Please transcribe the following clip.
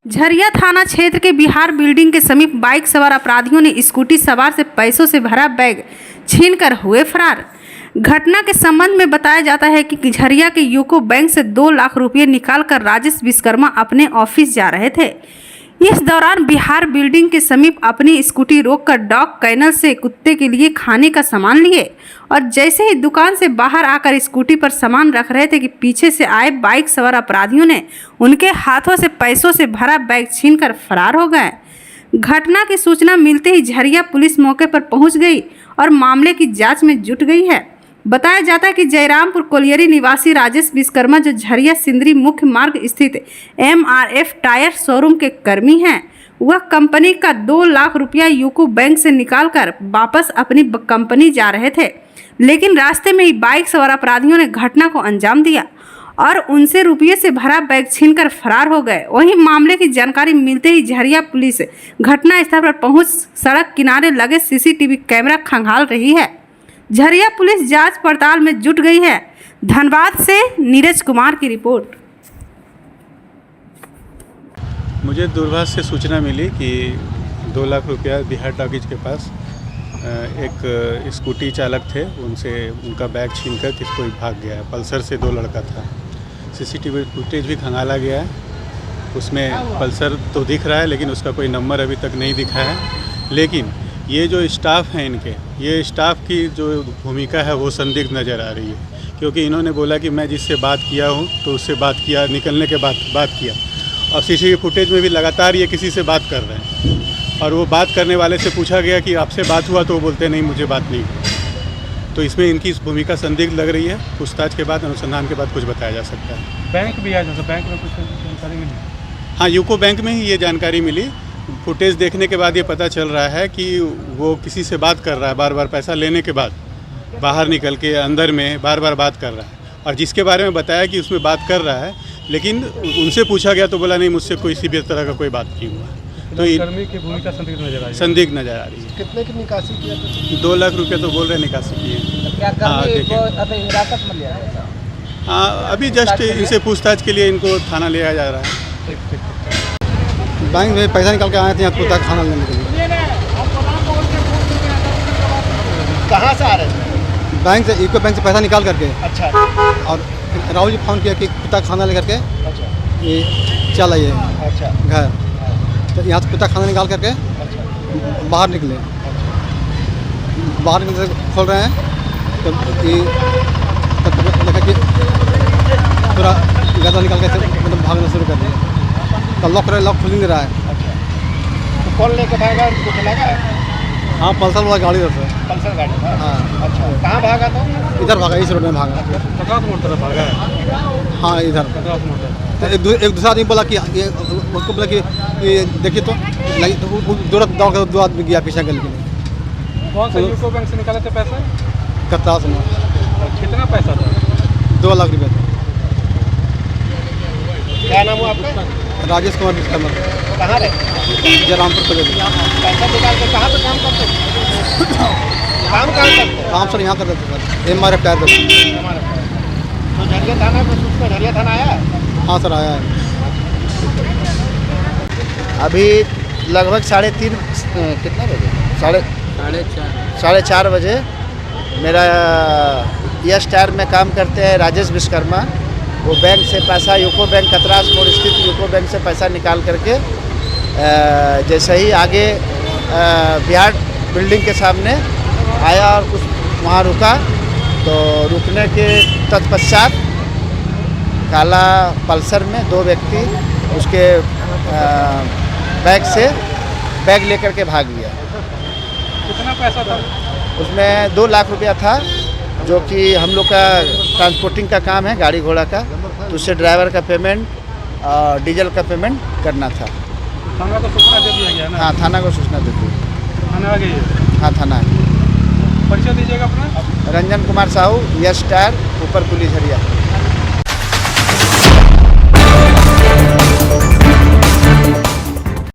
झरिया थाना क्षेत्र के बिहार बिल्डिंग के समीप बाइक सवार अपराधियों ने स्कूटी सवार से पैसों से भरा बैग छीनकर हुए फरार। घटना के संबंध में बताया जाता है कि झरिया के यूको बैंक से 2 लाख रुपए निकालकर राजेश विश्वकर्मा अपने ऑफिस जा रहे थे। इस दौरान बिहार बिल्डिंग के समीप अपनी स्कूटी रोककर डॉग कैनल से कुत्ते के लिए खाने का सामान लिए और जैसे ही दुकान से बाहर आकर स्कूटी पर सामान रख रहे थे कि पीछे से आए बाइक सवार अपराधियों ने उनके हाथों से पैसों से भरा बैग छीनकर फरार हो गए। घटना की सूचना मिलते ही झरिया पुलिस मौके पर पहुंच गई और मामले की जांच में जुट गई है। बताया जाता है कि जयरामपुर कोलियरी निवासी राजेश विश्वकर्मा जो झरिया सिंदरी मुख्य मार्ग स्थित MRF टायर शोरूम के कर्मी हैं, वह कंपनी का 2 लाख रुपया यूको बैंक से निकालकर वापस अपनी कंपनी जा रहे थे, लेकिन रास्ते में ही बाइक सवार अपराधियों ने घटना को अंजाम दिया और उनसे रुपये से भरा बैग छीनकर फरार हो गए। वहीं मामले की जानकारी मिलते ही झरिया पुलिस घटना स्थल पर पहुंच सड़क किनारे लगे CCTV कैमरा खंगाल रही है। झरिया पुलिस जांच पड़ताल में जुट गई है। धनबाद से नीरज कुमार की रिपोर्ट। मुझे दूरभाष से सूचना मिली कि 2 लाख रुपया बिहार टॉकीज के पास एक स्कूटी चालक थे, उनसे उनका बैग छीनकर कोई भाग गया है। पल्सर से 2 लड़का था। CCTV फुटेज भी खंगाला गया है, उसमें पल्सर तो दिख रहा है लेकिन उसका कोई नंबर अभी तक नहीं दिखा है। लेकिन ये जो स्टाफ है इनके, ये स्टाफ की जो भूमिका है वो संदिग्ध नज़र आ रही है, क्योंकि इन्होंने बोला कि मैं जिससे बात किया हूँ तो उससे बात किया, निकलने के बाद बात किया, और CCTV फुटेज में भी लगातार ये किसी से बात कर रहे हैं। और वो बात करने वाले से पूछा गया कि आपसे बात हुआ, तो वो बोलते नहीं मुझे बात नहीं हुई। तो इसमें इनकी भूमिका संदिग्ध लग रही है। पूछताछ के बाद, अनुसंधान के बाद कुछ बताया जा सकता है। बैंक भी आया था, बैंक में कुछ जानकारी मिली? हाँ, यूको बैंक में ही ये जानकारी मिली। फुटेज देखने के बाद ये पता चल रहा है कि वो किसी से बात कर रहा है, बार बार पैसा लेने के बाद बाहर निकल के अंदर में बार बार बात कर रहा है, और जिसके बारे में बताया कि उसमें बात कर रहा है, लेकिन उनसे पूछा गया तो बोला नहीं मुझसे कोई किसी भी तरह का कोई बात नहीं हुआ। तो कर्मी की भूमिका संदिग्ध नजर आ रही है। संदिग्ध नजर आ रही है। कितने की निकासी किया? 2 लाख रुपये तो बोल रहे निकासी किए। हाँ, अभी जस्ट इनसे पूछताछ के लिए इनको थाना ले जाया जा रहा है। बैंक में पैसा निकाल के आए थे यहाँ कुत्ता खाना लेने के लिए। कहाँ से आ रहे थे? बैंक से, यूको बैंक से पैसा निकाल करके। अच्छा। और राहुल जी फ़ोन किया कि कुत्ता खाना ले करके। अच्छा। ये चल आइए। अच्छा। घर तो यहाँ से कुत्ता खाना निकाल करके। अच्छा। बाहर निकले। अच्छा। बाहर निकल खोल रहे हैं तो ये देखा कि पूरा गदा निकाल के मतलब भागना शुरू कर दिया। तो लॉक खुल नहीं रहा है। अच्छा। तो कौन लेके भागा, उसको चलागा? हाँ, पल्सर वाला गाड़ी रहता है। पल्सर गाड़ी? हाँ। अच्छा, कहाँ भागा था? इधर भागा, इस रोड में भागा। कटरास मोड़ तरफ भागा है? हाँ, इधर कटरास मोड़ तरफ। तो एक दूसरा आदमी बोला कि ये उसको बोला कि ये देखिए तो लगी, तो तुरंत दौड़ कर 2 आदमी गया पीछे गली के लिए। कौन सा यूको बैंक से निकाले थे पैसा? कटरास में। कितना पैसा था? 2 लाख रुपये था। क्या नाम हुआ आपका? राजेश कुमार विश्वकर्मा। कहाँ रहे? जयरामपुर कॉलेज। पैसा निकाल के कहाँ पे काम करते थे? काम कहाँ करते? काम सर यहाँ करते थे सर, MRF टायर पे। तो झरिया थाना पे सूचना, झरिया थाना आया है? हाँ सर, आया है। अभी लगभग 3:30 कितना बजे? 4:30 बजे मेरा यस टायर में काम करते हैं राजेश विश्वकर्मा। वो बैंक से पैसा, यूको बैंक कतरास मोड़ स्थित यूको बैंक से पैसा निकाल करके जैसे ही आगे बिहार बिल्डिंग के सामने आया और कुछ वहाँ रुका, तो रुकने के तत्पश्चात काला पल्सर में 2 व्यक्ति उसके बैग से बैग लेकर के भाग गया। कितना पैसा था उसमें? 2 लाख रुपया था, जो कि हम लोग का ट्रांसपोर्टिंग का काम है, गाड़ी घोड़ा का, तो उससे ड्राइवर का पेमेंट और डीजल का पेमेंट करना था। थाना को सूचना दे दिया गया ना? हाँ, थाना को सूचना दे दी। थाना आ गई है? हाँ, थाना है। परिचय दीजिएगा अपना। रंजन कुमार साहू, यस टायर, ऊपर पुलिस झरिया।